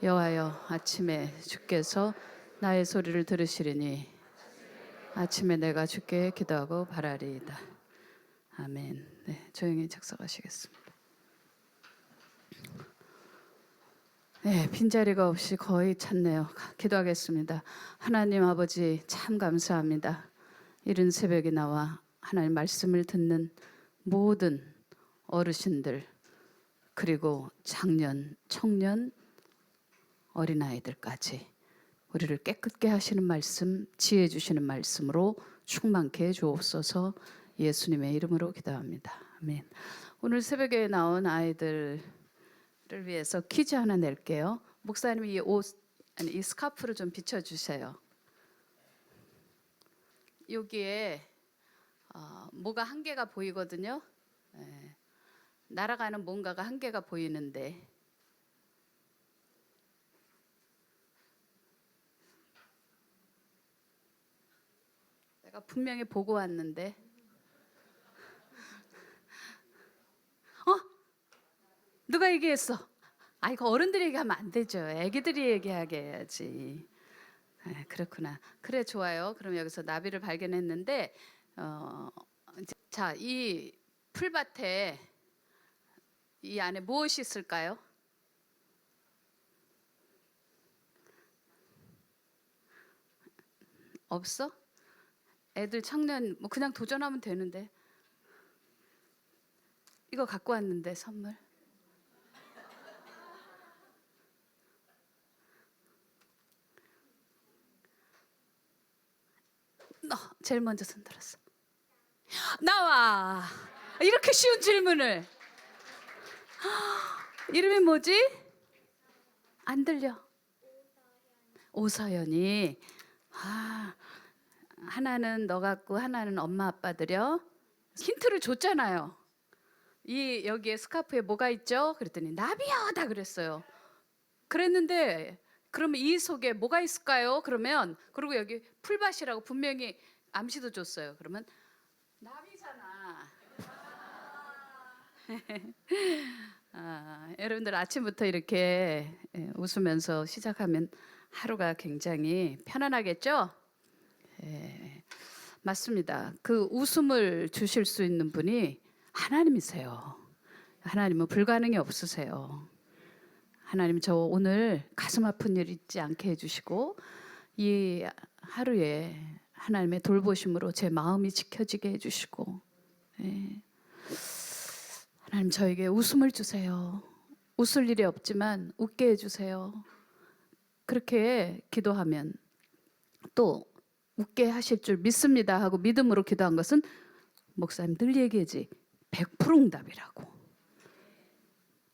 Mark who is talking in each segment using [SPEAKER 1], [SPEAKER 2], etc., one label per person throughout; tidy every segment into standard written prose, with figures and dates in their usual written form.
[SPEAKER 1] 여호와여, 아침에 주께서 나의 소리를 들으시리니 아침에 내가 주께 기도하고 바라리이다. 아멘. 네, 조용히 작성하시겠습니다. 네, 빈자리가 없이 거의 찼네요. 기도하겠습니다. 하나님 아버지, 참 감사합니다. 이른 새벽에 나와 하나님 말씀을 듣는 모든 어르신들, 그리고 장년, 청년, 어린아이들까지 우리를 깨끗게 하시는 말씀, 지혜 주시는 말씀으로 충만케 해 주옵소서. 예수님의 이름으로 기도합니다. 아멘. 오늘 새벽에 나온 아이들을 위해서 퀴즈 하나 낼게요. 목사님이 이 스카프를 좀 비춰주세요. 여기에 뭐가 한 개가 보이거든요. 네. 날아가는 뭔가가 한 개가 보이는데 내가 분명히 보고 왔는데 누가 얘기했어? 이거 어른들이 얘기하면 안 되죠. 애기들이 얘기하게 해야지. 그렇구나. 그래, 좋아요. 그럼 여기서 나비를 발견했는데 자, 이 풀밭에 이 안에 무엇이 있을까요? 없어? 애들 청년 뭐 그냥 도전하면 되는데. 이거 갖고 왔는데 선물. 너 제일 먼저 손 들었어. 나와. 이렇게 쉬운 질문을. 이름이 뭐지? 안 들려. 오서연이. 하나는 너 같고 하나는 엄마 아빠들이요. 힌트를 줬잖아요. 여기에 스카프에 뭐가 있죠? 그랬더니 나비야다 그랬어요. 그랬는데 그러면 이 속에 뭐가 있을까요? 그러면 그리고 여기 풀밭이라고 분명히 암시도 줬어요. 그러면 나비잖아. 여러분들 아침부터 이렇게 웃으면서 시작하면 하루가 굉장히 편안하겠죠? 맞습니다. 그 웃음을 주실 수 있는 분이 하나님이세요. 하나님은 불가능이 없으세요. 하나님, 저 오늘 가슴 아픈 일 있지 않게 해주시고 이 하루에 하나님의 돌보심으로 제 마음이 지켜지게 해주시고 하나님, 저에게 웃음을 주세요. 웃을 일이 없지만 웃게 해주세요. 그렇게 기도하면 또 웃게 하실 줄 믿습니다 하고 믿음으로 기도한 것은 목사님 늘 얘기하지 100% 응답이라고.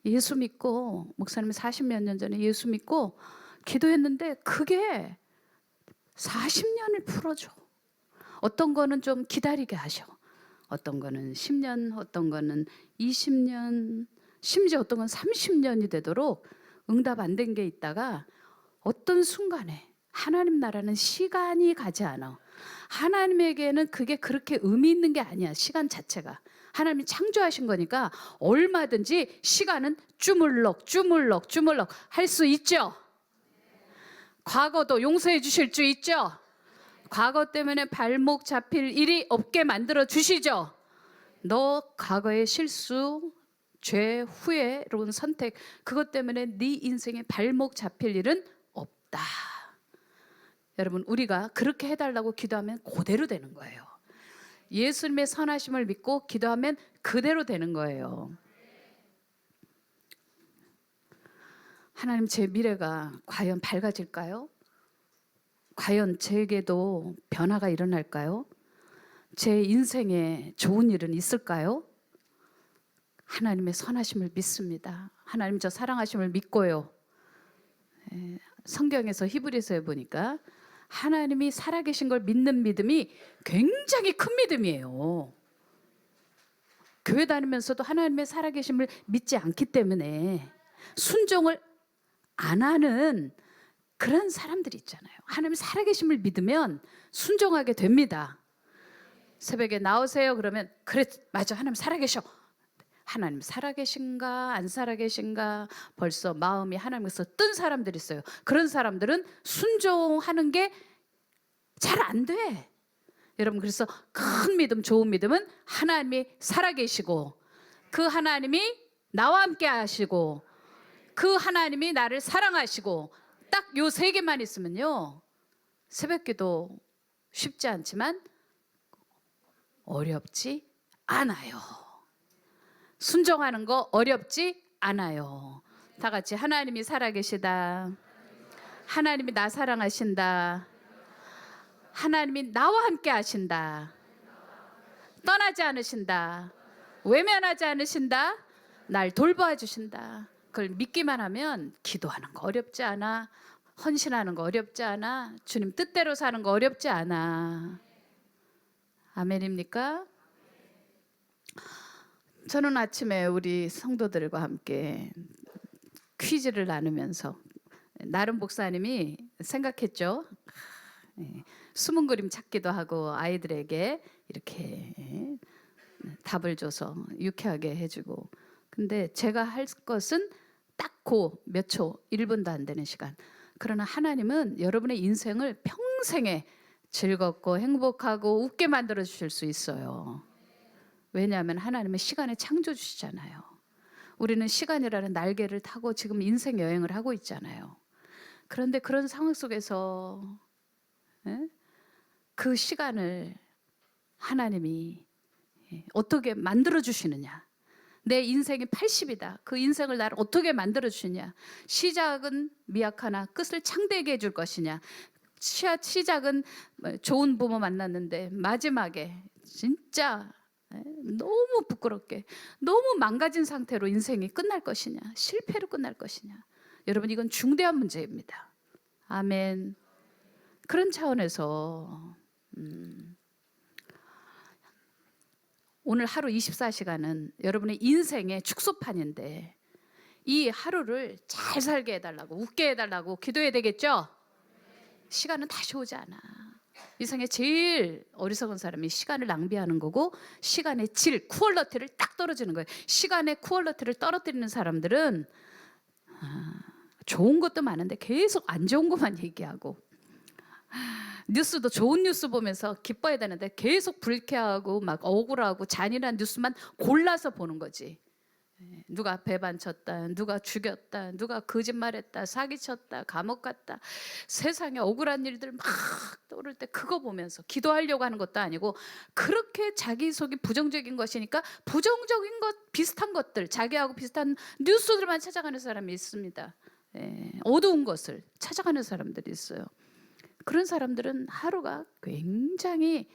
[SPEAKER 1] 예수 믿고 목사님 40몇 년 전에 예수 믿고 기도했는데 그게 40년을 풀어줘. 어떤 거는 좀 기다리게 하셔. 어떤 거는 10년, 어떤 거는 20년, 심지어 어떤 건 30년이 되도록 응답 안 된 게 있다가 어떤 순간에 하나님 나라는 시간이 가지 않아. 하나님에게는 그게 그렇게 의미 있는 게 아니야. 시간 자체가. 하나님이 창조하신 거니까 얼마든지 시간은 주물럭 할 수 있죠. 과거도 용서해 주실 수 있죠. 과거 때문에 발목 잡힐 일이 없게 만들어 주시죠. 너 과거의 실수, 죄, 후회로운 선택, 그것 때문에 네 인생에 발목 잡힐 일은 없다. 여러분, 우리가 그렇게 해달라고 기도하면 그대로 되는 거예요. 예수님의 선하심을 믿고 기도하면 그대로 되는 거예요. 하나님, 제 미래가 과연 밝아질까요? 과연 제게도 변화가 일어날까요? 제 인생에 좋은 일은 있을까요? 하나님의 선하심을 믿습니다. 하나님, 저 사랑하심을 믿고요. 성경에서 히브리서에 보니까 하나님이 살아계신 걸 믿는 믿음이 굉장히 큰 믿음이에요. 교회 다니면서도 하나님의 살아계심을 믿지 않기 때문에 순종을 안 하는 그런 사람들이 있잖아요. 하나님 살아계심을 믿으면 순종하게 됩니다. 새벽에 나오세요 그러면 그래, 맞아, 하나님 살아계셔. 하나님 살아계신가 안 살아계신가 벌써 마음이 하나님께서 뜬 사람들이 있어요. 그런 사람들은 순종하는 게 잘 안 돼. 여러분, 그래서 큰 믿음, 좋은 믿음은 하나님이 살아계시고 그 하나님이 나와 함께 하시고 그 하나님이 나를 사랑하시고 딱 요 세 개만 있으면요, 새벽기도 쉽지 않지만 어렵지 않아요. 순종하는 거 어렵지 않아요. 다 같이 하나님이 살아계시다. 하나님이 나 사랑하신다. 하나님이 나와 함께 하신다. 떠나지 않으신다. 외면하지 않으신다. 날 돌보아 주신다. 그걸 믿기만 하면 기도하는 거 어렵지 않아. 헌신하는 거 어렵지 않아. 주님 뜻대로 사는 거 어렵지 않아. 아멘입니까? 저는 아침에 우리 성도들과 함께 퀴즈를 나누면서 나름 목사님이 생각했죠. 숨은 그림 찾기도 하고 아이들에게 이렇게 답을 줘서 유쾌하게 해주고, 근데 제가 할 것은 딱 그 몇 초, 1분도 안 되는 시간. 그러나 하나님은 여러분의 인생을 평생에 즐겁고 행복하고 웃게 만들어 주실 수 있어요. 왜냐하면 하나님은 시간의 창조주시잖아요. 우리는 시간이라는 날개를 타고 지금 인생 여행을 하고 있잖아요. 그런데 그런 상황 속에서 그 시간을 하나님이 어떻게 만들어 주시느냐. 내 인생이 80이다. 그 인생을 나를 어떻게 만들어 주시냐. 시작은 미약하나 끝을 창대하게 해줄 것이냐. 시작은 좋은 부모 만났는데 마지막에 진짜 너무 부끄럽게 너무 망가진 상태로 인생이 끝날 것이냐, 실패로 끝날 것이냐. 여러분, 이건 중대한 문제입니다. 아멘. 그런 차원에서 오늘 하루 24시간은 여러분의 인생의 축소판인데 이 하루를 잘 살게 해달라고, 웃게 해달라고 기도해야 되겠죠? 시간은 다시 오지 않아. 이 세상에 제일 어리석은 사람이 시간을 낭비하는 거고, 시간의 질, 퀄리티를 딱 떨어지는 거예요. 시간의 퀄리티를 떨어뜨리는 사람들은 좋은 것도 많은데 계속 안 좋은 것만 얘기하고, 뉴스도 좋은 뉴스 보면서 기뻐야 되는데 계속 불쾌하고 막 억울하고 잔인한 뉴스만 골라서 보는 거지. 누가 배반 쳤다, 누가 죽였다, 누가 거짓말했다, 사기쳤다, 감옥 갔다, 세상에 억울한 일들 막 떠오를 때 그거 보면서 기도하려고 하는 것도 아니고, 그렇게 자기 속이 부정적인 것이니까 부정적인 것, 비슷한 것들, 자기하고 비슷한 뉴스들만 찾아가는 사람이 있습니다. 어두운 것을 찾아가는 사람들이 있어요. 그런 사람들은 하루가 굉장히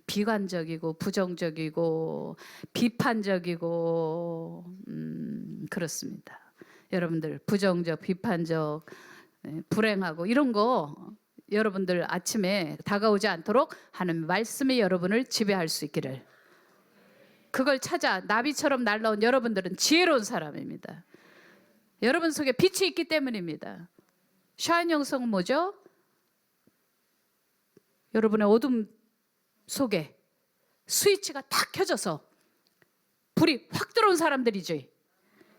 [SPEAKER 1] 비관적이고 부정적이고 비판적이고 그렇습니다. 여러분들 부정적, 비판적, 불행하고 이런 거 여러분들 아침에 다가오지 않도록 하는 말씀이 여러분을 지배할 수 있기를. 그걸 찾아 나비처럼 날라온 여러분들은 지혜로운 사람입니다. 여러분 속에 빛이 있기 때문입니다. 샤인 영성은 뭐죠? 여러분의 어둠 속에 스위치가 탁 켜져서 불이 확 들어온 사람들이지.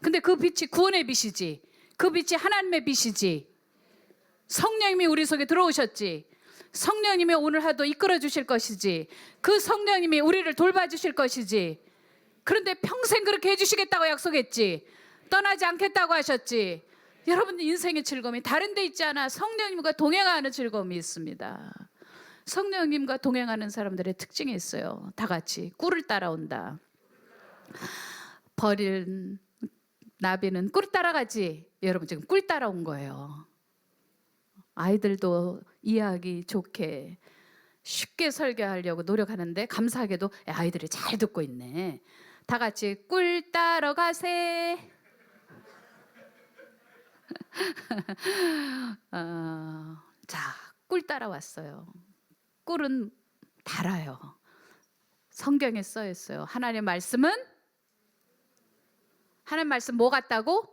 [SPEAKER 1] 근데 그 빛이 구원의 빛이지. 그 빛이 하나님의 빛이지. 성령님이 우리 속에 들어오셨지. 성령님이 오늘 하도 이끌어 주실 것이지. 그 성령님이 우리를 돌봐 주실 것이지. 그런데 평생 그렇게 해주시겠다고 약속했지. 떠나지 않겠다고 하셨지. 여러분 인생의 즐거움이 다른 데 있지 않아. 성령님과 동행하는 즐거움이 있습니다. 성령님과 동행하는 사람들의 특징이 있어요. 다 같이 꿀을 따라온다. 버린 나비는 꿀 따라가지. 여러분 지금 꿀 따라온 거예요. 아이들도 이해하기 좋게 쉽게 설교하려고 노력하는데 감사하게도 아이들이 잘 듣고 있네. 다 같이 꿀 따러 가세. 자, 꿀 따라왔어요. 꿀은 달아요. 성경에 써 있어요. 하나님의 말씀은, 하나님 말씀 뭐 같다고?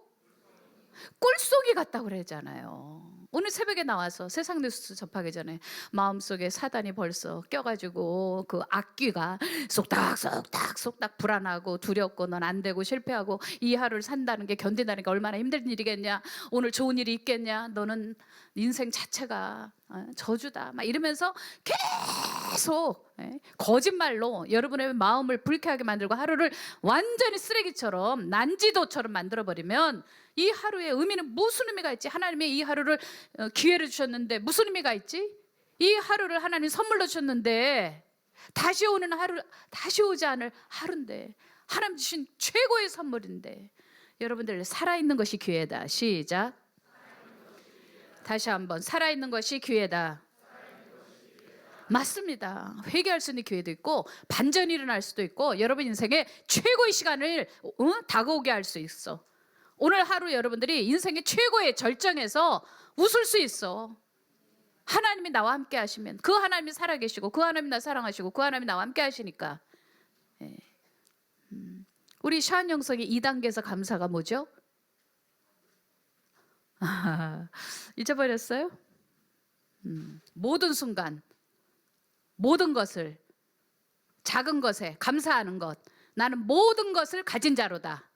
[SPEAKER 1] 꿀속이 같다고 그러잖아요. 오늘 새벽에 나와서 세상 뉴스 접하기 전에 마음속에 사단이 벌써 껴가지고 그 악귀가 쏙닥 불안하고 두렵고 넌 안 되고 실패하고 이 하루를 산다는 게 견딘다는 게 얼마나 힘든 일이겠냐, 오늘 좋은 일이 있겠냐, 너는 인생 자체가 저주다 막 이러면서 계속 거짓말로 여러분의 마음을 불쾌하게 만들고 하루를 완전히 쓰레기처럼 난지도처럼 만들어버리면 이 하루의 의미는 무슨 의미가 있지? 하나님이 이 하루를 기회를 주셨는데 무슨 의미가 있지? 이 하루를 하나님 선물로 주셨는데 다시 오는 하루, 다시 오지 않을 하루인데, 하나님 주신 최고의 선물인데, 여러분들 살아있는 것이 기회다. 시작. 다시 한번, 살아있는 것이 기회다. 맞습니다. 회개할 수 있는 기회도 있고 반전이 일어날 수도 있고 여러분 인생의 최고의 시간을 다가오게 할 수 있어. 오늘 하루 여러분들이 인생의 최고의 절정에서 웃을 수 있어. 하나님이 나와 함께 하시면, 그 하나님이 살아계시고 그 하나님이 나 사랑하시고 그 하나님이 나와 함께 하시니까. 우리 샤은 영성이 2단계에서 감사가 뭐죠? 잊어버렸어요? 모든 순간 모든 것을, 작은 것에 감사하는 것. 나는 모든 것을 가진 자로다.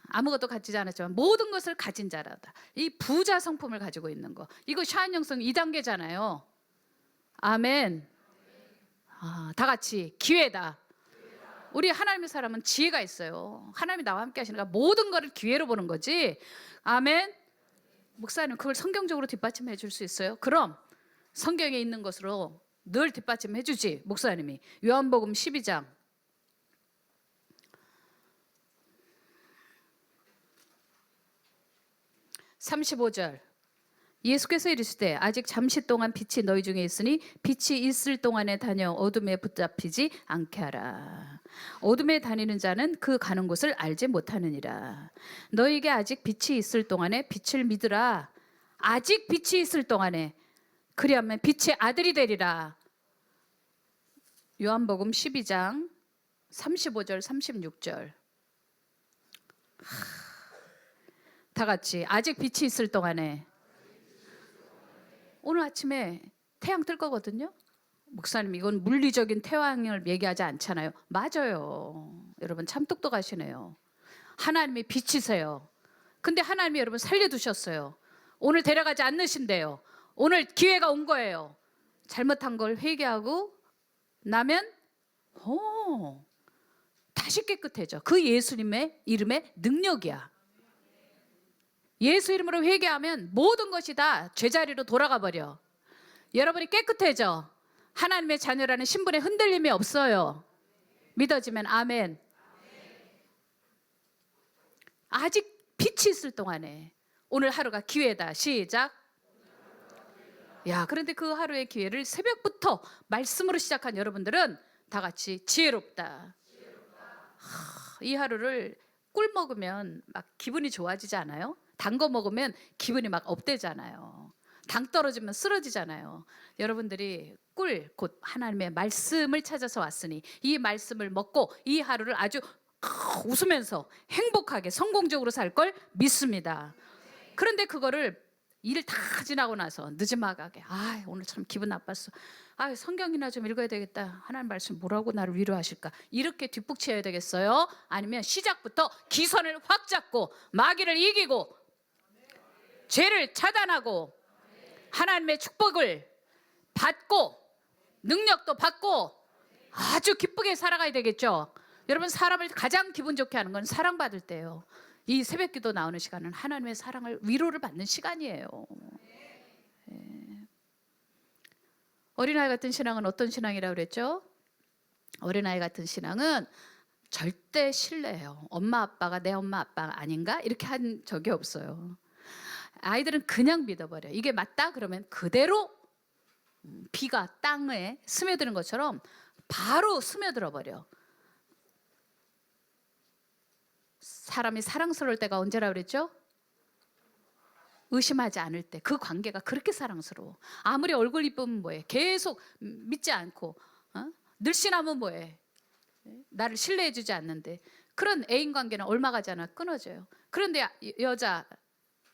[SPEAKER 1] 아무것도 가지지 않았지만 모든 것을 가진 자로다. 이 부자 성품을 가지고 있는 거. 이거 샤은 영성 2단계잖아요. 아멘. 다 같이 기회다. 우리 하나님의 사람은 지혜가 있어요. 하나님이 나와 함께 하시니까 모든 것을 기회로 보는 거지. 아멘. 목사님 그걸 성경적으로 뒷받침해 줄 수 있어요? 그럼 성경에 있는 것으로 늘 뒷받침해 주지 목사님이. 요한복음 12장 35절. 예수께서 이르시되 아직 잠시 동안 빛이 너희 중에 있으니 빛이 있을 동안에 다녀 어둠에 붙잡히지 않게 하라. 어둠에 다니는 자는 그 가는 곳을 알지 못하느니라. 너희에게 아직 빛이 있을 동안에 빛을 믿으라. 아직 빛이 있을 동안에, 그리하면 빛의 아들이 되리라. 요한복음 12장 35절 36절. 다 같이 아직 빛이 있을 동안에. 오늘 아침에 태양 뜰 거거든요. 목사님 이건 물리적인 태양을 얘기하지 않잖아요. 맞아요. 여러분 참 똑똑하시네요. 하나님이 빛이세요. 근데 하나님이 여러분 살려두셨어요. 오늘 데려가지 않으신대요. 오늘 기회가 온 거예요. 잘못한 걸 회개하고 나면 다시 깨끗해져. 그 예수님의 이름의 능력이야. 예수 이름으로 회개하면 모든 것이 다 제자리로 돌아가 버려. 여러분이 깨끗해져. 하나님의 자녀라는 신분에 흔들림이 없어요. 믿어지면 아멘. 아직 빛이 있을 동안에 오늘 하루가 기회다. 시작. 야, 그런데 그 하루의 기회를 새벽부터 말씀으로 시작한 여러분들은 다 같이 지혜롭다. 이 하루를 꿀 먹으면 막 기분이 좋아지지 않아요? 단 거 먹으면 기분이 막 업되잖아요. 당 떨어지면 쓰러지잖아요. 여러분들이 꿀, 곧 하나님의 말씀을 찾아서 왔으니 이 말씀을 먹고 이 하루를 아주 웃으면서 행복하게 성공적으로 살 걸 믿습니다. 그런데 그거를 일 다 지나고 나서 늦지막하게 오늘 참 기분 나빴어. 성경이나 좀 읽어야 되겠다. 하나님 말씀 뭐라고 나를 위로하실까? 이렇게 뒷북치해야 되겠어요? 아니면 시작부터 기선을 확 잡고 마귀를 이기고 죄를 차단하고 하나님의 축복을 받고 능력도 받고 아주 기쁘게 살아가야 되겠죠. 여러분 사람을 가장 기분 좋게 하는 건 사랑받을 때예요. 이 새벽기도 나오는 시간은 하나님의 사랑을, 위로를 받는 시간이에요. 어린아이 같은 신앙은 어떤 신앙이라고 그랬죠? 어린아이 같은 신앙은 절대 신뢰해요. 엄마 아빠가 내 엄마 아빠 아닌가? 이렇게 한 적이 없어요. 아이들은 그냥 믿어버려요. 이게 맞다? 그러면 그대로 비가 땅에 스며드는 것처럼 바로 스며들어 버려. 사람이 사랑스러울 때가 언제라 그랬죠? 의심하지 않을 때. 그 관계가 그렇게 사랑스러워. 아무리 얼굴 이쁘면 뭐해? 계속 믿지 않고 늘씬하면 뭐해? 나를 신뢰해주지 않는데 그런 애인 관계는 얼마 가지 않아 끊어져요. 그런데 여자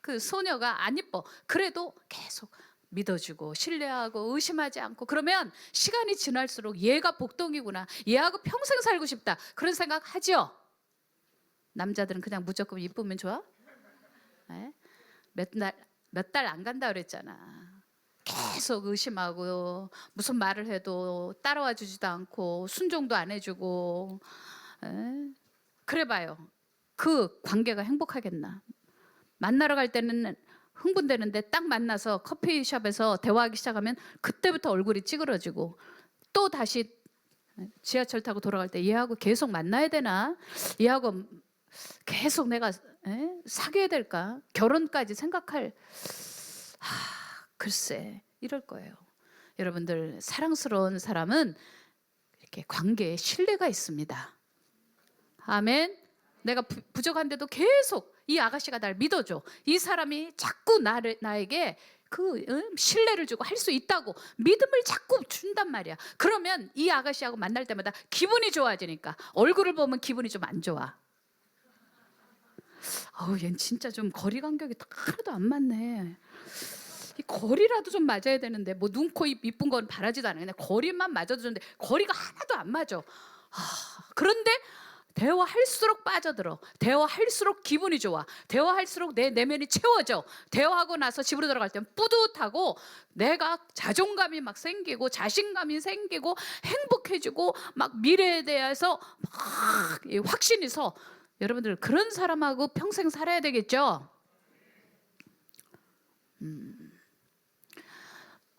[SPEAKER 1] 그 소녀가 안 이뻐. 그래도 계속 믿어주고 신뢰하고 의심하지 않고, 그러면 시간이 지날수록 얘가 복덩이구나, 얘하고 평생 살고 싶다, 그런 생각 하죠. 남자들은 그냥 무조건 이쁘면 좋아? 네? 몇 달 안 간다 그랬잖아. 계속 의심하고 무슨 말을 해도 따라와 주지도 않고 순종도 안 해주고. 그래 봐요. 그 관계가 행복하겠나? 만나러 갈 때는 흥분되는데 딱 만나서 커피숍에서 대화하기 시작하면 그때부터 얼굴이 찌그러지고, 또 다시 지하철 타고 돌아갈 때 얘하고 계속 만나야 되나? 얘하고 계속 내가 사귀어야 될까? 결혼까지 생각할, 글쎄 이럴 거예요. 여러분들, 사랑스러운 사람은 이렇게 관계에 신뢰가 있습니다. 아멘. 내가 부족한데도 계속 이 아가씨가 날 믿어줘. 이 사람이 자꾸 나에게 그 신뢰를 주고 할 수 있다고 믿음을 자꾸 준단 말이야. 그러면 이 아가씨하고 만날 때마다 기분이 좋아지니까 얼굴을 보면 기분이 좀 안 좋아. 얘는 진짜 좀 거리 간격이 하나도 안 맞네. 이 거리라도 좀 맞아야 되는데, 뭐 눈, 코, 입 이쁜 건 바라지도 않아요. 그냥 거리만 맞아도 좋은데 거리가 하나도 안 맞아. 그런데 대화할수록 빠져들어. 대화할수록 기분이 좋아. 대화할수록 내 내면이 채워져. 대화하고 나서 집으로 들어갈 땐 뿌듯하고, 내가 자존감이 막 생기고 자신감이 생기고 행복해지고 막 미래에 대해서 막 확신이 서. 여러분들, 그런 사람하고 평생 살아야 되겠죠?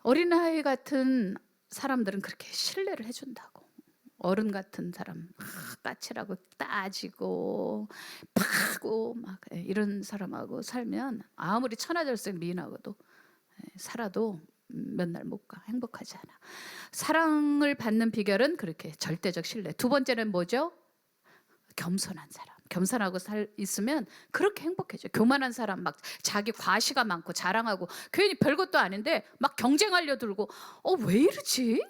[SPEAKER 1] 어린아이 같은 사람들은 그렇게 신뢰를 해준다고. 어른 같은 사람, 까칠하고 따지고 파고 막 이런 사람하고 살면 아무리 천하절색 미인하고도 살아도 몇 날 못 가. 행복하지 않아. 사랑을 받는 비결은 그렇게 절대적 신뢰. 두 번째는 뭐죠? 겸손한 사람. 겸손하고 있으면 그렇게 행복해져. 교만한 사람, 막 자기 과시가 많고 자랑하고 괜히 별것도 아닌데 막 경쟁하려 들고, 왜 이러지?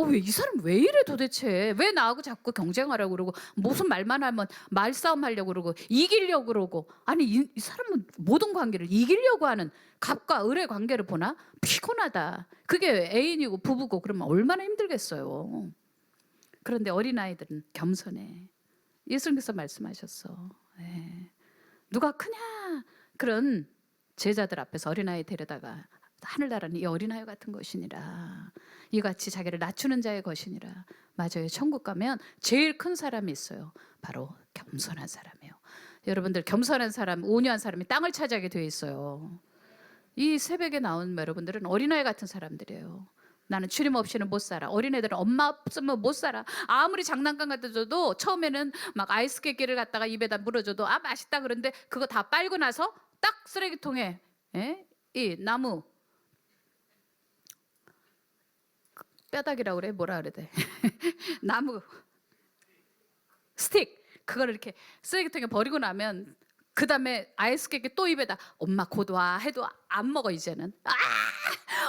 [SPEAKER 1] 왜 이 사람 왜 이래 도대체? 왜 나하고 자꾸 경쟁하려고 그러고, 무슨 말만 하면 말싸움 하려고 그러고 이기려고 그러고. 아니 이 사람은 모든 관계를 이기려고 하는 갑과 을의 관계를 보나? 피곤하다. 그게 애인이고 부부고 그러면 얼마나 힘들겠어요. 그런데 어린아이들은 겸손해. 예수님께서 말씀하셨어. 누가 크냐? 그런 제자들 앞에서 어린아이 데려다가, 하늘나라는 이 어린아이 같은 것이니라. 이같이 자기를 낮추는 자의 것이니라. 맞아요. 천국 가면 제일 큰 사람이 있어요. 바로 겸손한 사람이에요. 여러분들, 겸손한 사람, 온유한 사람이 땅을 차지하게 되어 있어요. 이 새벽에 나온 여러분들은 어린아이 같은 사람들이에요. 나는 주님 없이는 못 살아. 어린애들은 엄마 없으면 못 살아. 아무리 장난감 갖다 줘도 처음에는 막 아이스 깨끼를 갖다가 입에다 물어줘도 맛있다 그런데, 그거 다 빨고 나서 딱 쓰레기통에 이 나무 뼈다귀라고 그래? 뭐라 그래야 돼? 나무 스틱, 그걸 이렇게 쓰레기통에 버리고 나면 그 다음에 아이스 깨끼 또 입에다 엄마 곧 와 해도 안 먹어. 이제는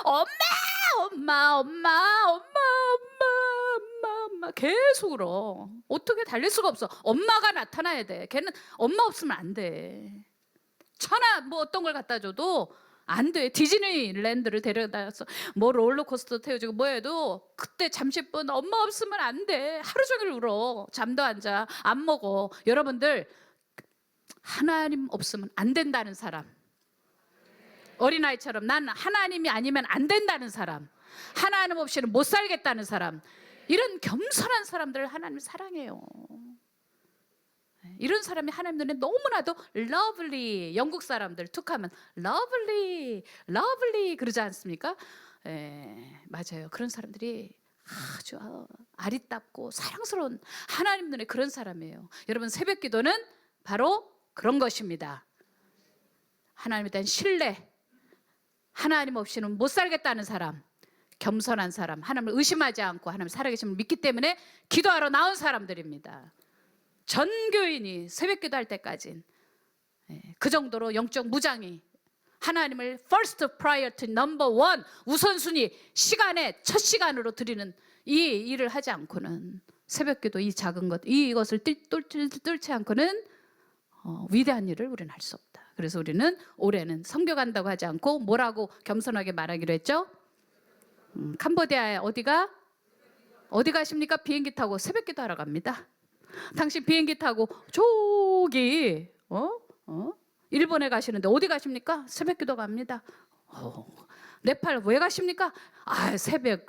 [SPEAKER 1] 엄마 계속 울어. 어떻게 달릴 수가 없어. 엄마가 나타나야 돼. 걔는 엄마 없으면 안 돼. 천하 뭐 어떤 걸 갖다 줘도 안 돼. 디즈니랜드를 데려다서 뭐 롤러코스터 태워주고 뭐 해도 그때 잠시뿐 엄마 없으면 안 돼. 하루 종일 울어. 잠도 안 자. 안 먹어. 여러분들, 하나님 없으면 안 된다는 사람, 어린아이처럼 난 하나님이 아니면 안 된다는 사람, 하나님 없이는 못 살겠다는 사람, 이런 겸손한 사람들을 하나님 사랑해요. 이런 사람이 하나님 눈에 너무나도 러블리. 영국 사람들 툭하면 러블리 그러지 않습니까? 맞아요. 그런 사람들이 아주 아리따고 사랑스러운, 하나님 눈에 그런 사람이에요. 여러분, 새벽 기도는 바로 그런 것입니다. 하나님에 대한 신뢰, 하나님 없이는 못 살겠다는 사람, 겸손한 사람, 하나님을 의심하지 않고 하나님 살아계심을 믿기 때문에 기도하러 나온 사람들입니다. 전 교인이 새벽 기도할 때까지 그 정도로 영적 무장이, 하나님을 first priority, number one, 우선순위, 시간에 첫 시간으로 드리는 이 일을 하지 않고는 새벽기도 이 작은 것, 이것을 뚫지 않고는 위대한 일을 우리는 할 수 없다. 그래서 우리는 올해는 선교 간다고 하지 않고 뭐라고 겸손하게 말하기로 했죠? 캄보디아에 어디 가십니까? 비행기 타고 새벽기도 하러 갑니다. 당신 비행기 타고 저기 일본에 가시는데 어디 가십니까? 새벽기도 갑니다. 네팔 왜 가십니까? 새벽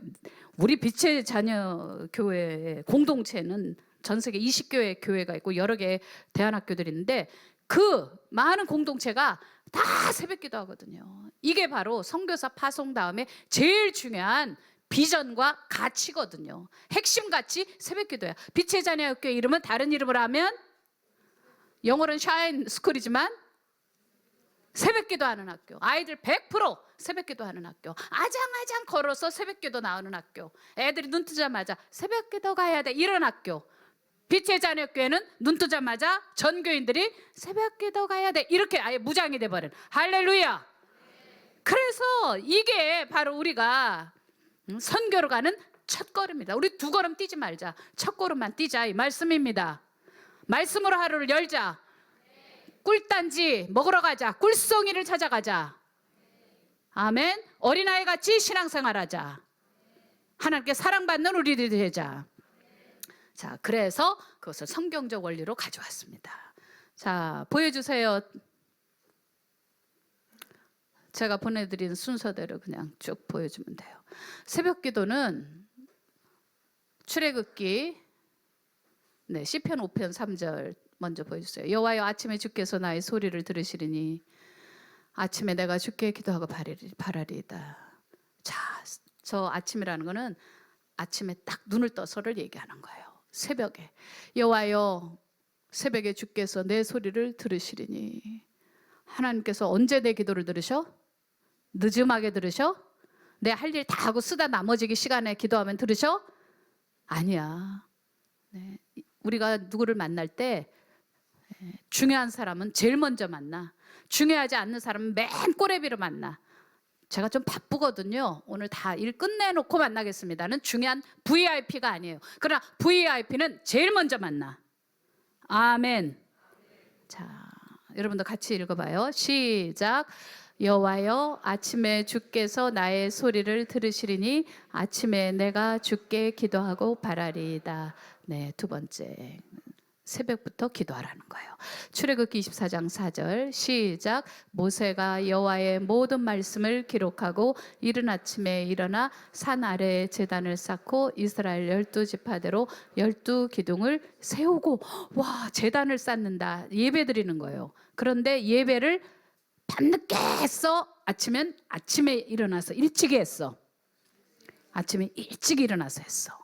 [SPEAKER 1] 우리 빛의 자녀 교회 공동체는 전 세계 20교회 교회가 있고 여러 개의 대안학교들이 있는데 그 많은 공동체가 다 새벽기도 하거든요. 이게 바로 선교사 파송 다음에 제일 중요한 비전과 가치거든요. 핵심 가치 새벽기도야. 빛의 자녀 학교의 이름은 다른 이름으로 하면 영어로는 샤인 스쿨이지만 새벽기도 하는 학교. 아이들 100% 새벽기도 하는 학교. 아장아장 걸어서 새벽기도 나오는 학교. 애들이 눈 뜨자마자 새벽기도 가야 돼 이런 학교. 빛의 자녀 교회는 눈 뜨자마자 전교인들이 새벽기도 가야 돼 이렇게 아예 무장이 돼버린. 할렐루야. 그래서 이게 바로 우리가 선교로 가는 첫 걸음이다. 우리 두 걸음 뛰지 말자. 첫 걸음만 뛰자 이 말씀입니다. 말씀으로 하루를 열자. 꿀단지 먹으러 가자. 꿀송이를 찾아가자. 아멘. 어린아이 같이 신앙생활하자. 하나님께 사랑받는 우리들이 되자. 자, 그래서 그것을 성경적 원리로 가져왔습니다. 자, 보여주세요. 제가 보내드린 순서대로 그냥 쭉 보여주면 돼요. 새벽기도는 출애굽기 시편 5편 3절 먼저 보여주세요. 여호와여 아침에 주께서 나의 소리를 들으시리니 아침에 내가 주께 기도하고 바라리이다. 자, 저 아침이라는 거는 아침에 딱 눈을 떠서를 얘기하는 거예요. 새벽에 여호와여 새벽에 주께서 내 소리를 들으시리니 하나님께서 언제 내 기도를 들으셔? 늦음하게 들으셔? 내 할 일 다 하고 쓰다 나머지기 시간에 기도하면 들으셔? 아니야. 네. 우리가 누구를 만날 때 중요한 사람은 제일 먼저 만나. 중요하지 않는 사람은 맨 꼬레비로 만나. 제가 좀 바쁘거든요. 오늘 다 일 끝내놓고 만나겠습니다는 중요한 VIP가 아니에요. 그러나 VIP는 제일 먼저 만나. 아멘. 자, 여러분도 같이 읽어봐요. 시작. 여호와여 아침에 주께서 나의 소리를 들으시리니 아침에 내가 주께 기도하고 바라리이다. 네, 두 번째. 새벽부터 기도하라는 거예요. 출애굽기 24장 4절 시작. 모세가 여호와의 모든 말씀을 기록하고 이른 아침에 일어나 산 아래에 제단을 쌓고 이스라엘 12지파대로 12기둥을 세우고 와 제단을 쌓는다. 예배 드리는 거예요. 그런데 예배를 밤늦게 했어? 아침에 일어나서 일찍 했어? 아침에 일찍 일어나서 했어.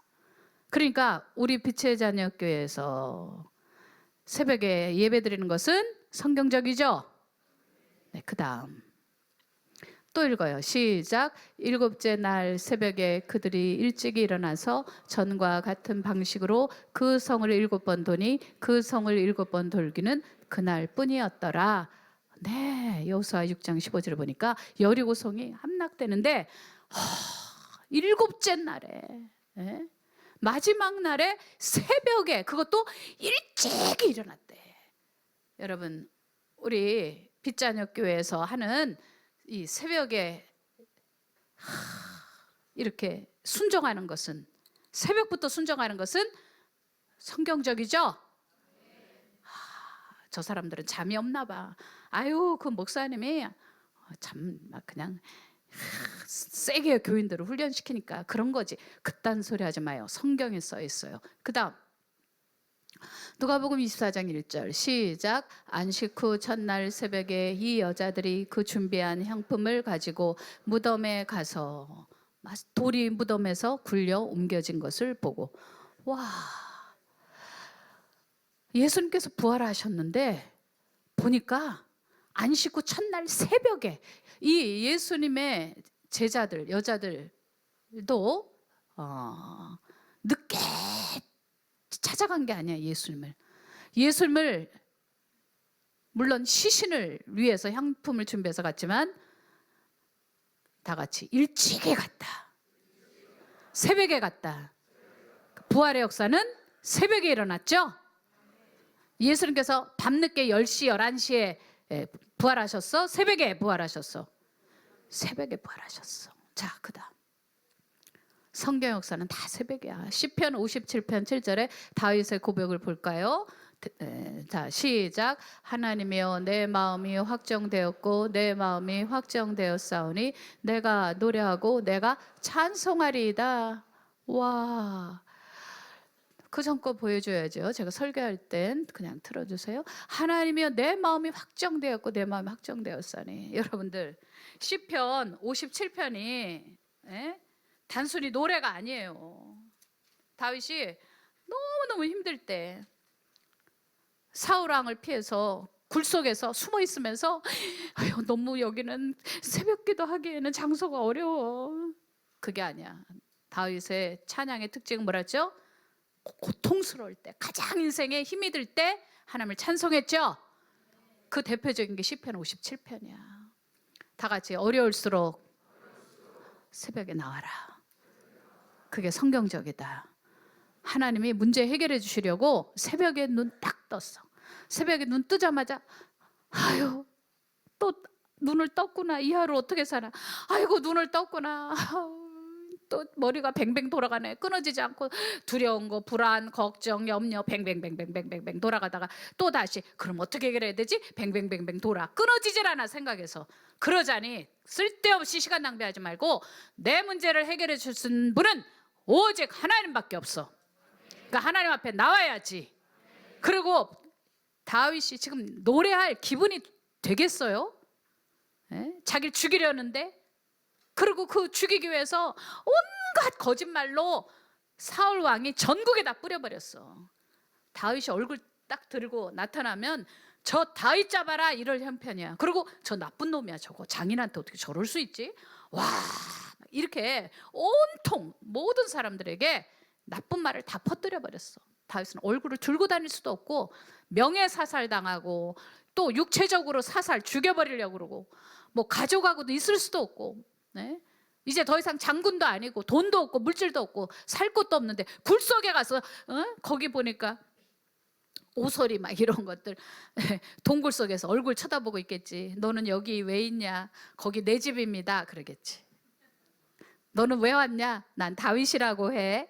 [SPEAKER 1] 그러니까 우리 빛의 자녀 교회에서 새벽에 예배 드리는 것은 성경적이죠? 네, 그 다음 또 읽어요. 시작. 일곱째 날 새벽에 그들이 일찍 일어나서 전과 같은 방식으로 그 성을 7번 도니 그 성을 7번 돌기는 그날뿐이었더라. 네, 여호수아 6장 15절을 보니까 여리고성이 함락되는데 7째 날에 마지막 날에 새벽에 그것도 일찍 일어났대. 여러분 우리 빛자녀 교회에서 하는 이 새벽에 이렇게 순종하는 것은 새벽부터 순종하는 것은 성경적이죠? 저 사람들은 잠이 없나 봐. 아유 그 목사님이 참 막 그냥 세게 교인들을 훈련시키니까 그런 거지. 그딴 소리 하지 마요. 성경에 써 있어요. 그 다음 누가복음 24장 1절 시작. 안식 후 첫날 새벽에 이 여자들이 그 준비한 향품을 가지고 무덤에 가서 돌이 무덤에서 굴려 옮겨진 것을 보고 와 예수님께서 부활하셨는데 보니까 안식 후 첫날 새벽에 이 예수님의 제자들 여자들도 늦게 찾아간 게 아니야. 예수님을 물론 시신을 위해서 향품을 준비해서 갔지만 다 같이 일찍에 갔다. 새벽에 갔다. 부활의 역사는 새벽에 일어났죠? 예수님께서 밤늦게 10시, 11시에 부활하셨어? 새벽에 부활하셨어? 새벽에 부활하셨어. 자, 그다음 성경 역사는 다 새벽이야. 시편 57편 7절에 다윗의 고백을 볼까요? 자, 시작. 하나님이여 내 마음이 확정되었고 내 마음이 확정되었사오니 내가 노래하고 내가 찬송하리이다. 와, 그 전 거 보여줘야죠. 제가 설교할 땐 그냥 틀어주세요. 하나님이여 내 마음이 확정되었고 내 마음이 확정되었사니. 여러분들 시편 57편이 단순히 노래가 아니에요. 다윗이 너무너무 힘들 때 사울 왕을 피해서 굴 속에서 숨어 있으면서 아유, 너무 여기는 새벽기도 하기에는 장소가 어려워. 그게 아니야. 다윗의 찬양의 특징은 뭐랬죠? 고통스러울 때, 가장 인생에 힘이 들 때 하나님을 찬송했죠. 그 대표적인 게 시편 57편이야. 다 같이 어려울수록 새벽에 나와라. 그게 성경적이다. 하나님이 문제 해결해 주시려고 새벽에 눈 딱 떴어. 새벽에 눈 뜨자마자 아유, 또 눈을 떴구나. 이 하루 어떻게 살아. 아이고, 눈을 떴구나. 또 머리가 뱅뱅 돌아가네. 끊어지지 않고 두려운 거, 불안, 걱정, 염려 뱅뱅뱅뱅뱅뱅뱅 돌아가다가 또 다시 그럼 어떻게 해결해야 되지? 뱅뱅뱅뱅 돌아. 끊어지질 않아 생각해서. 그러자니 쓸데없이 시간 낭비하지 말고 내 문제를 해결해 주신 분은 오직 하나님밖에 없어. 그러니까 하나님 앞에 나와야지. 그리고 다윗이 지금 노래할 기분이 되겠어요? 자기를 죽이려는데, 그리고 그 죽이기 위해서 온갖 거짓말로 사울 왕이 전국에 다 뿌려버렸어. 다윗이 얼굴 딱 들고 나타나면 저 다윗 잡아라 이럴 형편이야. 그리고 저 나쁜 놈이야 저거. 장인한테 어떻게 저럴 수 있지? 와, 이렇게 온통 모든 사람들에게 나쁜 말을 다 퍼뜨려 버렸어. 다윗은 얼굴을 들고 다닐 수도 없고 명예사살 당하고 또 육체적으로 사살 죽여버리려고 그러고 뭐 가족하고도 있을 수도 없고, 이제 더 이상 장군도 아니고 돈도 없고 물질도 없고 살 곳도 없는데 굴 속에 가서 거기 보니까 오소리 막 이런 것들 동굴 속에서 얼굴 쳐다보고 있겠지. 너는 여기 왜 있냐? 거기 내 집입니다. 그러겠지. 너는 왜 왔냐? 난 다윗이라고 해.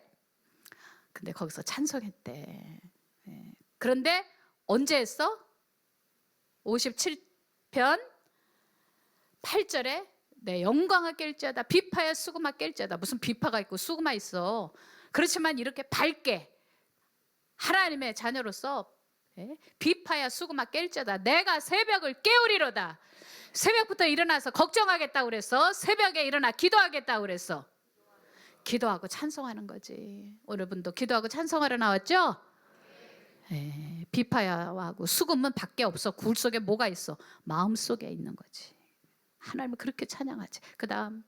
[SPEAKER 1] 근데 거기서 찬송했대. 그런데 언제 했어? 57편 8절에 내 영광을 깰지어다 비파야 수구마 깰지어다. 무슨 비파가 있고 수구마 있어. 그렇지만 이렇게 밝게 하나님의 자녀로서 비파야 수구마 깰지어다. 내가 새벽을 깨우리로다. 새벽부터 일어나서 걱정하겠다고 그랬어? 새벽에 일어나 기도하겠다고 그랬어? 기도하고 찬송하는 거지. 여러분도 기도하고 찬송하러 나왔죠? 비파야하고 수금은 밖에 없어. 굴 속에 뭐가 있어? 마음 속에 있는 거지. 하나님을 그렇게 찬양하지. 그 다음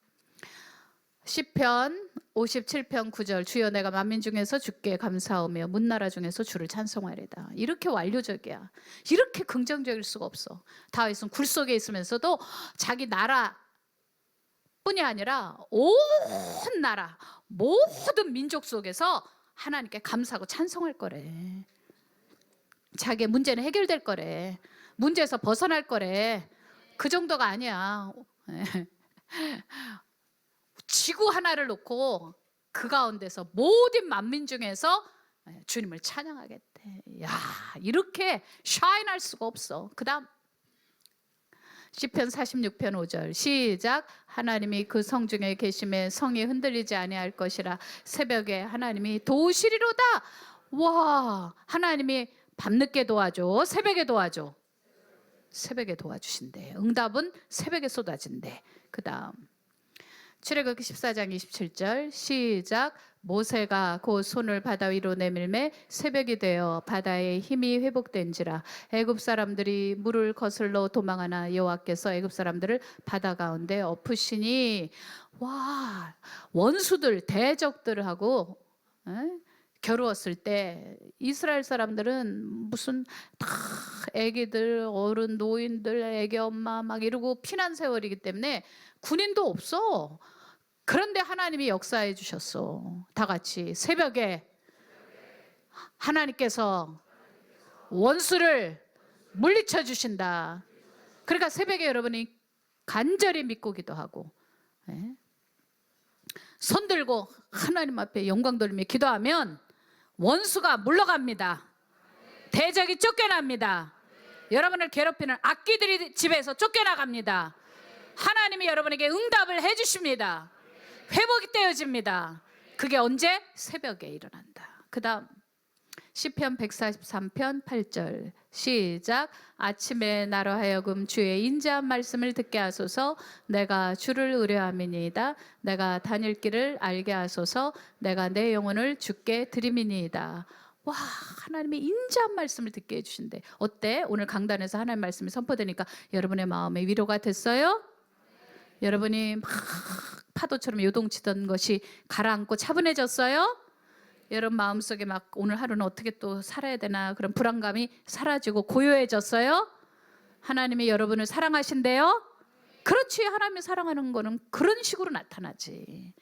[SPEAKER 1] 시편 57편 9절 주여 내가 만민 중에서 주께 감사하며 문나라 중에서 주를 찬송하리다. 이렇게 완료적이야. 이렇게 긍정적일 수가 없어. 다윗은 굴 속에 있으면서도 자기 나라 뿐이 아니라 온 나라 모든 민족 속에서 하나님께 감사하고 찬송할 거래. 자기의 문제는 해결될 거래. 문제에서 벗어날 거래. 그 정도가 아니야. 지구 하나를 놓고 그 가운데서 모든 만민 중에서 주님을 찬양하겠대. 야, 이렇게 샤인할 수가 없어. 그 다음 시편 46편 5절 시작. 하나님이 그 성 중에 계심에 성이 흔들리지 아니할 것이라. 새벽에 하나님이 도우시리로다. 와, 하나님이 밤늦게 도와줘? 새벽에 도와줘? 새벽에 도와주신대. 응답은 새벽에 쏟아진대. 그 다음 출애굽기 14장 27절 시작. 모세가 곧 손을 바다 위로 내밀매 새벽이 되어 바다의 힘이 회복된지라. 애굽 사람들이 물을 거슬러 도망하나 여호와께서 애굽 사람들을 바다 가운데 엎으시니. 와, 원수들 대적들하고 겨루었을 때 이스라엘 사람들은 무슨 다 애기들, 어른, 노인들, 애기 엄마 막 이러고 피난 세월이기 때문에 군인도 없어. 그런데 하나님이 역사해 주셨어. 다 같이 새벽에 하나님께서 원수를 물리쳐 주신다. 그러니까 새벽에 여러분이 간절히 믿고 기도하고, 예? 손 들고 하나님 앞에 영광 돌리며 기도하면 원수가 물러갑니다. 대적이 쫓겨납니다. 여러분을 괴롭히는 악귀들이 집에서 쫓겨나갑니다. 하나님이 여러분에게 응답을 해주십니다. 회복이 되어집니다. 그게 언제? 새벽에 일어난다. 그 다음 시편 143편 8절 시작. 아침에 나로 하여금 주의 인자한 말씀을 듣게 하소서. 내가 주를 의뢰함이니이다. 내가 다닐 길을 알게 하소서. 내가 내 영혼을 주께 드림이니이다. 와, 하나님의 인자한 말씀을 듣게 해주신대. 어때? 오늘 강단에서 하나님 말씀이 선포되니까 여러분의 마음에 위로가 됐어요? 여러분이 막 파도처럼 요동치던 것이 가라앉고 차분해졌어요? 여러분 마음속에 막 오늘 하루는 어떻게 또 살아야 되나 그런 불안감이 사라지고 고요해졌어요? 하나님이 여러분을 사랑하신대요? 그렇지. 하나님이 사랑하는 거는 그런 식으로 나타나지.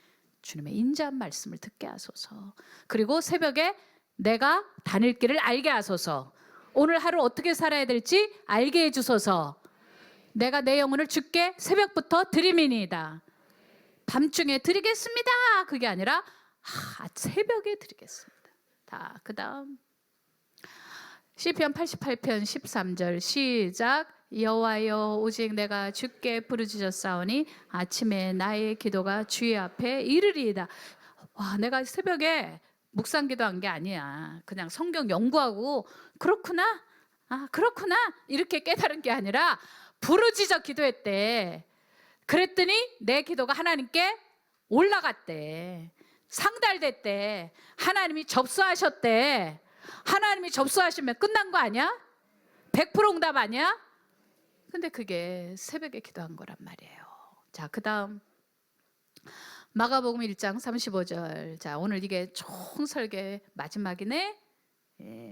[SPEAKER 1] 주님의 인자한 말씀을 듣게 하소서. 그리고 새벽에 내가 다닐 길을 알게 하소서. 오늘 하루 어떻게 살아야 될지 알게 해주소서. 내가 내 영혼을 주께 새벽부터 드림이니이다. 밤중에 드리겠습니다. 그게 아니라 새벽에 드리겠습니다. 그 다음 시편 88편 13절 시작. 여호와여 오직 내가 주께 부르짖었사오니 아침에 나의 기도가 주의 앞에 이르리이다. 와, 내가 새벽에 묵상 기도한 게 아니야. 그냥 성경 연구하고 그렇구나 그렇구나 이렇게 깨달은 게 아니라 부르짖어 기도했대. 그랬더니 내 기도가 하나님께 올라갔대. 상달됐대. 하나님이 접수하셨대. 하나님이 접수하시면 끝난 거 아니야? 100% 응답 아니야? 근데 그게 새벽에 기도한 거란 말이에요. 자, 그 다음 마가복음 1장 35절. 자, 오늘 이게 총 설계 마지막이네.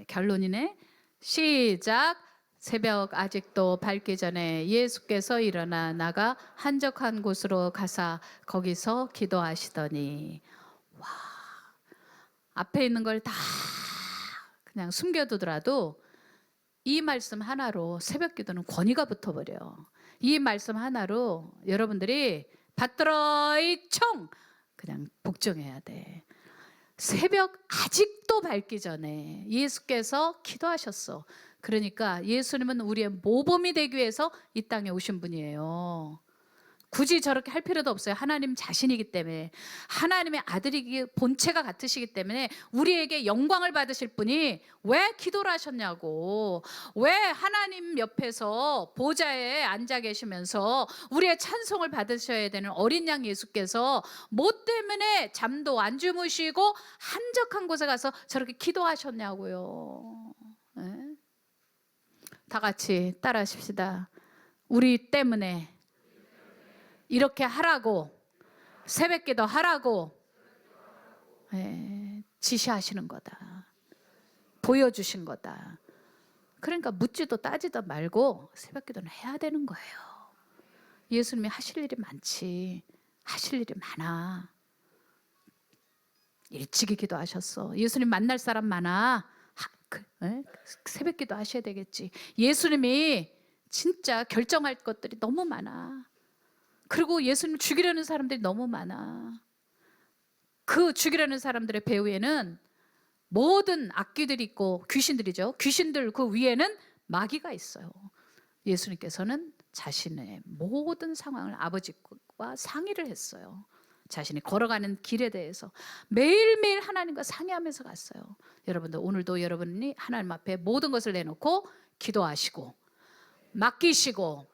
[SPEAKER 1] 결론이네. 시작. 새벽 아직도 밝기 전에 예수께서 일어나 나가 한적한 곳으로 가사 거기서 기도하시더니, 와, 앞에 있는 걸 다 그냥 숨겨두더라도 이 말씀 하나로 새벽 기도는 권위가 붙어버려. 이 말씀 하나로 여러분들이 받들어이 총 그냥 복종해야 돼. 새벽 아직도 밝기 전에 예수께서 기도하셨어. 그러니까 예수님은 우리의 모범이 되기 위해서 이 땅에 오신 분이에요. 굳이 저렇게 할 필요도 없어요. 하나님 자신이기 때문에, 하나님의 아들이기 본체가 같으시기 때문에 우리에게 영광을 받으실 분이 왜 기도를 하셨냐고. 왜 하나님 옆에서 보좌에 앉아 계시면서 우리의 찬송을 받으셔야 되는 어린 양 예수께서 뭐 때문에 잠도 안 주무시고 한적한 곳에 가서 저렇게 기도하셨냐고요. 네? 다 같이 따라 하십시다. 우리 때문에 이렇게 하라고, 새벽기도 하라고 지시하시는 거다. 보여주신 거다. 그러니까 묻지도 따지도 말고 새벽기도는 해야 되는 거예요. 예수님이 하실 일이 많지. 하실 일이 많아. 일찍이 기도하셨어. 예수님 만날 사람 많아. 새벽기도 하셔야 되겠지. 예수님이 진짜 결정할 것들이 너무 많아. 그리고 예수님 죽이려는 사람들이 너무 많아. 그 죽이려는 사람들의 배후에는 모든 악귀들이 있고 귀신들이죠. 귀신들 그 위에는 마귀가 있어요. 예수님께서는 자신의 모든 상황을 아버지와 상의를 했어요. 자신이 걸어가는 길에 대해서 매일매일 하나님과 상의하면서 갔어요. 여러분들 오늘도 여러분이 하나님 앞에 모든 것을 내놓고 기도하시고 맡기시고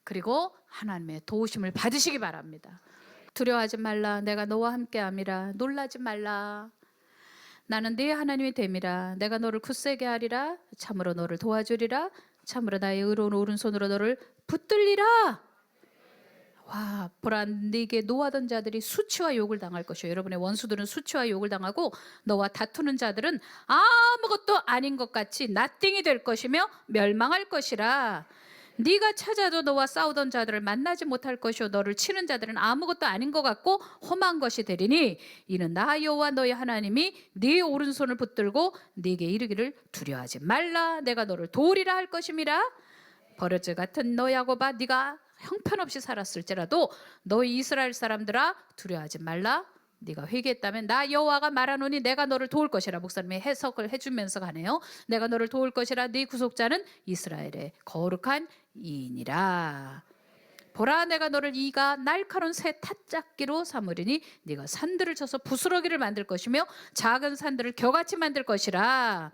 [SPEAKER 1] 그리고 하나님의 도우심을 받으시기 바랍니다. 두려워하지 말라. 내가 너와 함께함이라. 놀라지 말라. 나는 네 하나님이 됨이라. 내가 너를 굳세게 하리라. 참으로 너를 도와주리라. 참으로 나의 의로운 오른손으로 너를 붙들리라. 와, 보라, 네게 노하던 자들이 수치와 욕을 당할 것이요. 여러분의 원수들은 수치와 욕을 당하고 너와 다투는 자들은 아무것도 아닌 것 같이 나띵이 될 것이며 멸망할 것이라. 네가 찾아도 너와 싸우던 자들을 만나지 못할 것이요 너를 치는 자들은 아무것도 아닌 것 같고 험한 것이 되리니 이는 나 여호와 너희 하나님이 네 오른손을 붙들고 네게 이르기를 두려워하지 말라 내가 너를 도우리라 할 것임이라. 버러지 같은 너 야곱아 네가 형편없이 살았을지라도 너희 이스라엘 사람들아 두려워하지 말라. 네가 회개했다면 나 여호와가 말하노니 내가 너를 도울 것이라. 목사님이 해석을 해주면서 가네요. 내가 너를 도울 것이라. 네 구속자는 이스라엘의 거룩한 이인이라. 보라 내가 너를 이가 날카로운 새 타작기로 삼으리니 네가 산들을 쳐서 부스러기를 만들 것이며 작은 산들을 겨같이 만들 것이라.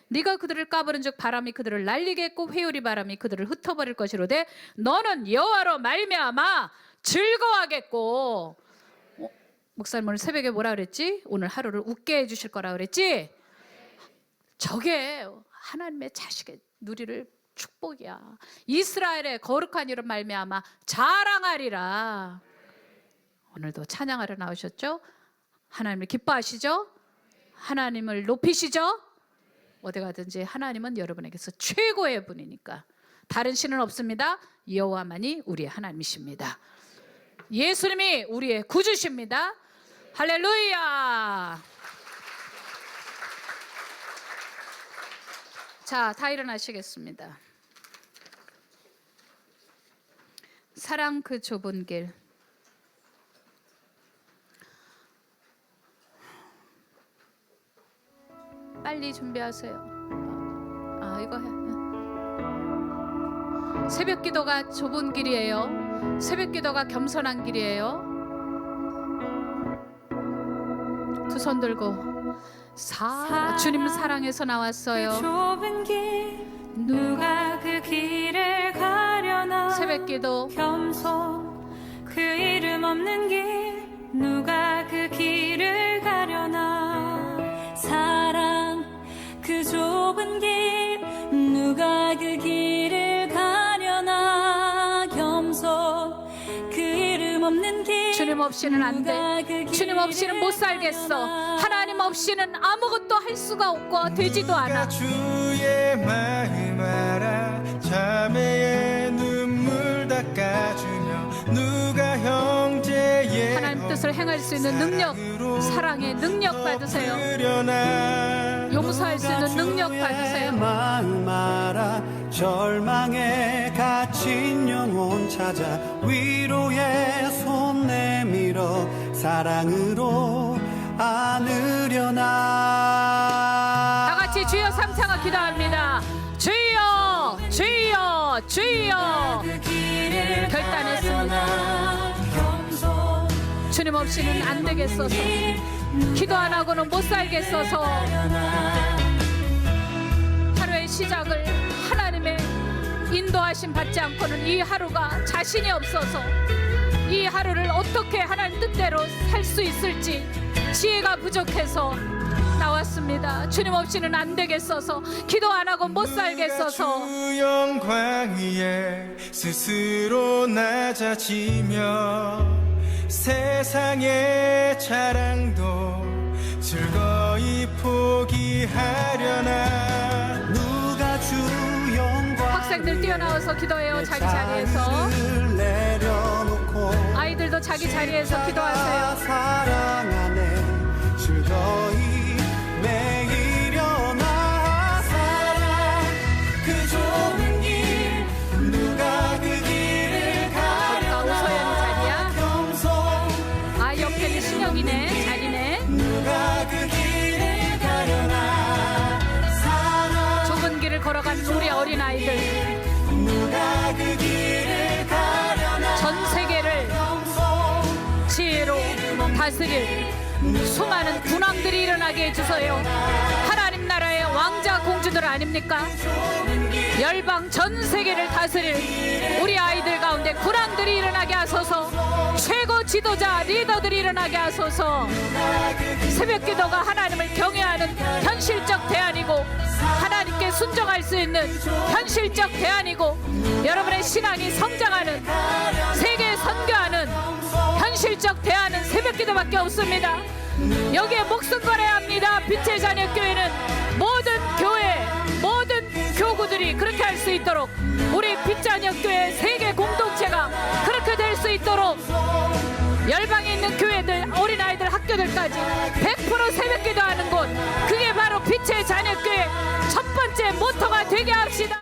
[SPEAKER 1] 네가 그들을 까부른즉 바람이 그들을 날리겠고 회오리 바람이 그들을 흩어버릴 것이로되 너는 여호와로 말미암아 즐거워하겠고. 목사님 오늘 새벽에 뭐라 그랬지? 오늘 하루를 웃게 해주실 거라 그랬지? 저게 하나님의 자식의 누리를 축복이야. 이스라엘의 거룩한 이로 말미암아 자랑하리라. 오늘도 찬양하러 나오셨죠? 하나님을 기뻐하시죠? 하나님을 높이시죠? 어디 가든지 하나님은 여러분에게서 최고의 분이니까 다른 신은 없습니다. 여호와만이 우리의 하나님이십니다. 예수님이 우리의 구주십니다. 할렐루야. 자, 다 일어나시겠습니다. 사랑 그 좁은 길. 빨리 준비하세요. 이거 해. 새벽 기도가 좁은 길이에요. 새벽 기도가 겸손한 길이에요. 두 손 들고 주님 사랑해서 나왔어요.
[SPEAKER 2] 그 좁은 길 누가 그 길을 가려나.
[SPEAKER 1] 새벽 기도
[SPEAKER 2] 겸손 그 이름 없는 길 누가 그 길을 가려나. 사랑 그 좁은 길 누가 그 길을 가려나. 겸손 그 이름 없는 길
[SPEAKER 1] 주님 없이는 안 돼. 주님 없이는 못 살겠어. 하나님 없이는 아무것도 할 수가 없고 되지도 않아.
[SPEAKER 3] 주의 마음 알아 자매의 눈물 닦아주며 누가 형제의
[SPEAKER 1] 하나님 뜻을 행할 수 있는 능력, 사랑의 능력 받으세요. 용서할 수 있는 능력 받으세요.
[SPEAKER 4] 마음 알아 절망에 갇힌 영혼 찾아 위로의 손 내밀어 사랑으로 안으려나.
[SPEAKER 1] 다 같이 주여 삼창을 기도합니다. 주여, 주여, 주여. 결단했습니다. 주님 없이는 안 되겠어서, 기도 안 하고는 못 살겠어서, 하루의 시작을 하나님의 인도하심 받지 않고는 이 하루가 자신이 없어서 이 하루를 어떻게 하나님 뜻대로 살 수 있을지 지혜가 부족해서 나왔습니다. 주님 없이는 안 되겠어서, 기도 안 하고 못 살겠어서.
[SPEAKER 3] 주 영광 위에 스스로 낮아지며 세상의 자랑도 즐거이 포기하려나.
[SPEAKER 4] 누가 주 영광
[SPEAKER 1] 학생들 뛰어나와서 기도해요. 자기 자리에서.
[SPEAKER 4] 내려놓고
[SPEAKER 1] 아이들도 자기 자리에서 기도하세요.
[SPEAKER 4] 사랑 안에 즐거이 매이려나. 사랑 그 좁은 길 누가 그 길을 가려나.
[SPEAKER 1] 오서연이 자리야.
[SPEAKER 4] 겸손
[SPEAKER 1] 옆에는 신영이네. 자리네.
[SPEAKER 4] 누가 그 길을 가려나. 사랑
[SPEAKER 1] 좁은 길을 걸어가는 우리 어린아이들,
[SPEAKER 4] 누가 그 길을 가려나.
[SPEAKER 1] 전 세계를 지혜로 다스릴 수많은 군왕들이 일어나게 해주세요. 하나님 나라의 왕자 공주들 아닙니까? 열방 전 세계를 다스릴 우리 아이들 가운데 군왕들이 일어나게 하소서. 최고 지도자 리더들이 일어나게 하소서. 새벽 기도가 하나님을 경외하는 현실적 대안이고, 하나님께 순종할 수 있는 현실적 대안이고, 여러분의 신앙이 성장하는, 세계에 선교하는 현실적 대안은 새벽 기도밖에 없습니다. 여기에 목숨 걸어야 합니다. 빛의 자녀 교회는 모든 교회, 모든 교구
[SPEAKER 5] 성도들이 그렇게 할 수 있도록 우리 빛자녀교회 세계 공동체가 그렇게 될 수 있도록 열방에 있는 교회들, 어린아이들, 학교들까지 100% 새벽기도하는 곳, 그게 바로 빛의 자녀교회 첫 번째 모토가 되게 합시다.